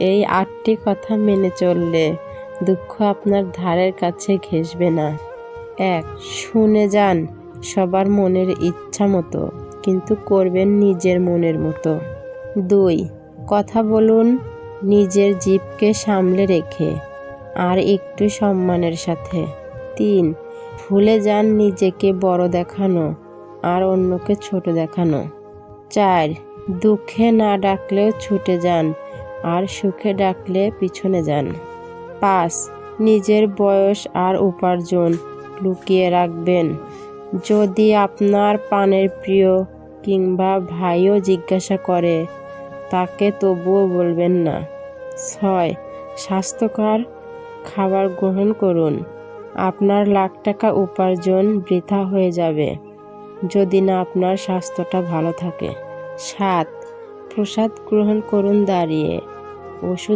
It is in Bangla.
এই ৮টি কথা মেনে চললে দুঃখ আপনার ধারের কাছে ঘেঁষবে না। ১. শুনে যান সবার মনের ইচ্ছা মতো, কিন্তু করবেন নিজের মনের মতো। ২. কথা বলুন নিজের জিভকে সামলে রেখে, আর একটু সম্মানের সাথে। ৩. ভুলে যান নিজেকে বড় দেখানো আর অন্যকে ছোট দেখানো। ৪. দুঃখে না ডাকলেও ছুটে যান, আর সুখে ডাকলে পিছনে যান। ৫. নিজের বয়স আর উপার্জন লুকিয়ে রাখবেন। যদি আপনার প্রাণের প্রিয় কিংবা ভাইও জিজ্ঞাসা করে, তাকে তবুও বলবেন না। ৬. স্বাস্থ্যকর খাবার গ্রহণ করুন। আপনার লাখ টাকা উপার্জন বৃথা হয়ে যাবে যদি না আপনার স্বাস্থ্যটা ভালো থাকে। ৭. প্রসাদ গ্রহণ করুন দাঁড়িয়ে, ওষুধ